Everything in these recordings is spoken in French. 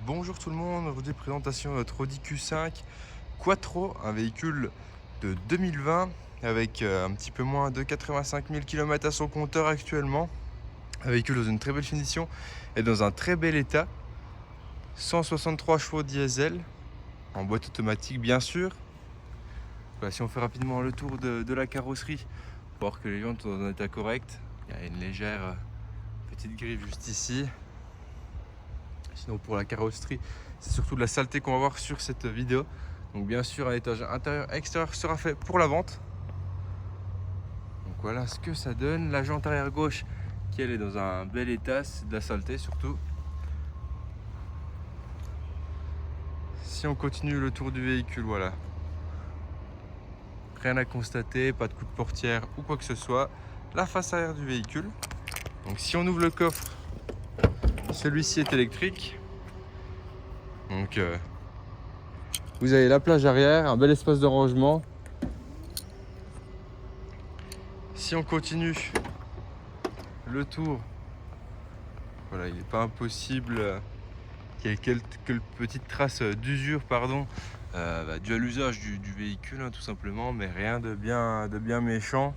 Bonjour tout le monde, aujourd'hui présentation de notre Audi Q5 Quattro, un véhicule de 2020 avec un petit peu moins de 85 000 km à son compteur actuellement. Un véhicule dans une très belle finition et dans un très bel état. 163 chevaux diesel, en boîte automatique bien sûr. Voilà, si on fait rapidement le tour de la carrosserie, pour voir que les jantes sont dans un état correct. Il y a une légère petite griffe juste ici. Sinon pour la carrosserie, c'est surtout de la saleté qu'on va voir sur cette vidéo. Donc bien sûr un étage intérieur extérieur sera fait pour la vente. Donc voilà ce que ça donne. La jante arrière gauche qui elle est dans un bel état, c'est de la saleté surtout. Si on continue le tour du véhicule, voilà. Rien à constater, pas de coup de portière ou quoi que ce soit. La face arrière du véhicule. Donc si on ouvre le coffre, celui-ci est électrique. Donc vous avez la plage arrière, un bel espace de rangement. Si on continue le tour, voilà, il n'est pas impossible qu'il y ait quelques petites traces d'usure, dû à l'usage du véhicule, hein, tout simplement, mais rien de bien méchant.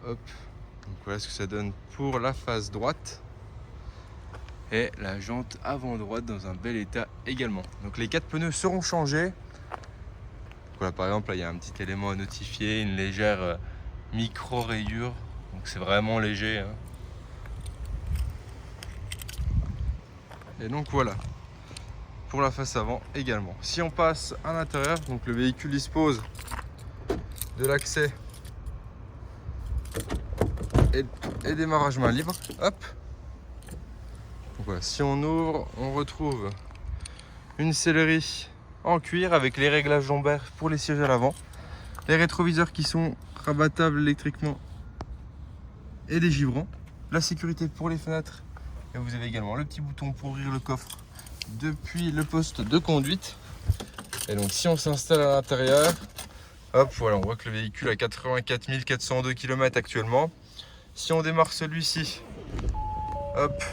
Hop, donc voilà ce que ça donne pour la face droite. Et la jante avant droite dans un bel état également. Donc les 4 pneus seront changés. Voilà, par exemple, là, il y a un petit élément à notifier, une légère micro rayure. Donc c'est vraiment léger, hein. Et donc voilà, pour la face avant également. Si on passe à l'intérieur, donc le véhicule dispose de l'accès et démarrage main libre. Hop. Donc voilà, si on ouvre, on retrouve une sellerie en cuir avec les réglages lombaires pour les sièges à l'avant, les rétroviseurs qui sont rabattables électriquement et des givrons, la sécurité pour les fenêtres, et vous avez également le petit bouton pour ouvrir le coffre depuis le poste de conduite. Et donc si on s'installe à l'intérieur, hop, voilà, on voit que le véhicule a 84 402 km actuellement. Si on démarre celui-ci, hop,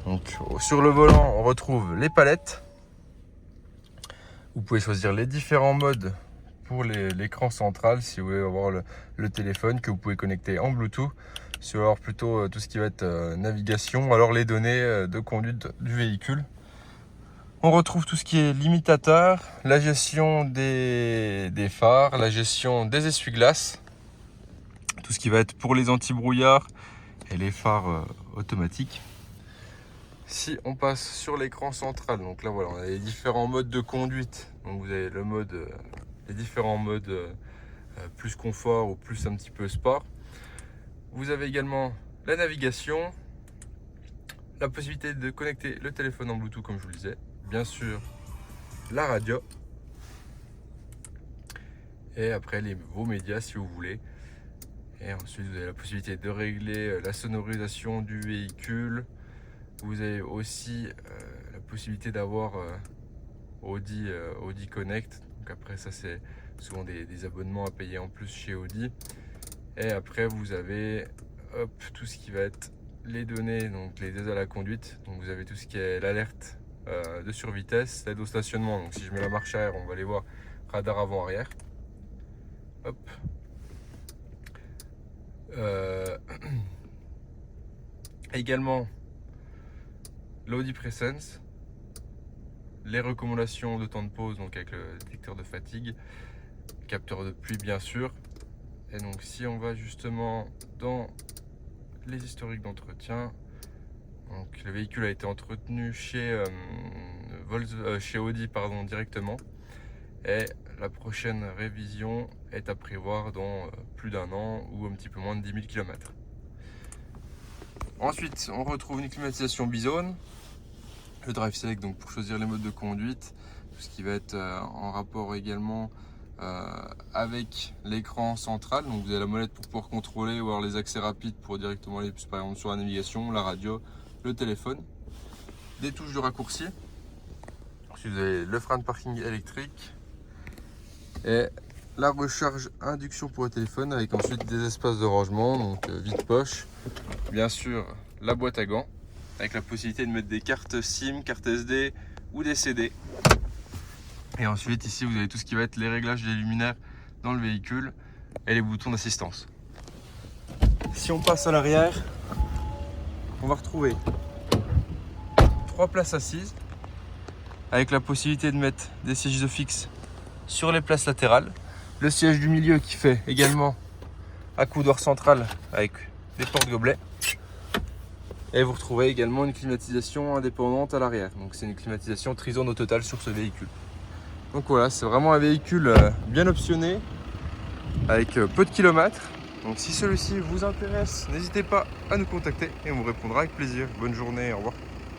donc sur le volant on retrouve les palettes. Vous pouvez choisir les différents modes pour l'écran central si vous voulez avoir le téléphone que vous pouvez connecter en Bluetooth. Si vous voulez avoir plutôt tout ce qui va être navigation, alors les données de conduite du véhicule. On retrouve tout ce qui est limitateur, la gestion des phares, la gestion des essuie-glaces, tout ce qui va être pour les anti-brouillards et les phares automatiques. Si on passe sur l'écran central, donc là voilà, on a les différents modes de conduite. Donc vous avez les différents modes plus confort ou plus un petit peu sport. Vous avez également la navigation, la possibilité de connecter le téléphone en Bluetooth comme je vous le disais, bien sûr la radio et après vos médias si vous voulez. Et ensuite vous avez la possibilité de régler la sonorisation du véhicule. Vous avez aussi la possibilité d'avoir Audi Connect. Donc après ça c'est souvent des abonnements à payer en plus chez Audi. Et après vous avez tout ce qui va être les données, donc les aides à la conduite. Donc vous avez tout ce qui est l'alerte de survitesse, l'aide au stationnement. Donc si je mets la marche arrière, on va aller voir radar avant-arrière. Hop. Également l'Audi Presence, les recommandations de temps de pause, donc avec le détecteur de fatigue, capteur de pluie bien sûr. Et donc si on va justement dans les historiques d'entretien, donc le véhicule a été entretenu chez Audi directement, et la prochaine révision est à prévoir dans plus d'un an ou un petit peu moins de 10 000 km. Ensuite on retrouve une climatisation bizone, le drive select donc pour choisir les modes de conduite, tout ce qui va être en rapport également avec l'écran central. Donc vous avez la molette pour pouvoir contrôler ou avoir les accès rapides pour directement aller par exemple sur la navigation, la radio, le téléphone, des touches de raccourci. Ensuite vous avez le frein de parking électrique et la recharge induction pour le téléphone avec ensuite des espaces de rangement, donc vide poche, bien sûr la boîte à gants avec la possibilité de mettre des cartes SIM, cartes SD ou des CD. Et ensuite ici vous avez tout ce qui va être les réglages des luminaires dans le véhicule et les boutons d'assistance. Si on passe à l'arrière, on va retrouver 3 places assises avec la possibilité de mettre des sièges de fixe sur les places latérales. Le siège du milieu qui fait également accoudoir central avec des portes-gobelets. Et vous retrouvez également une climatisation indépendante à l'arrière. Donc c'est une climatisation trizone au total sur ce véhicule. Donc voilà, c'est vraiment un véhicule bien optionné avec peu de kilomètres. Donc si celui-ci vous intéresse, n'hésitez pas à nous contacter et on vous répondra avec plaisir. Bonne journée, au revoir.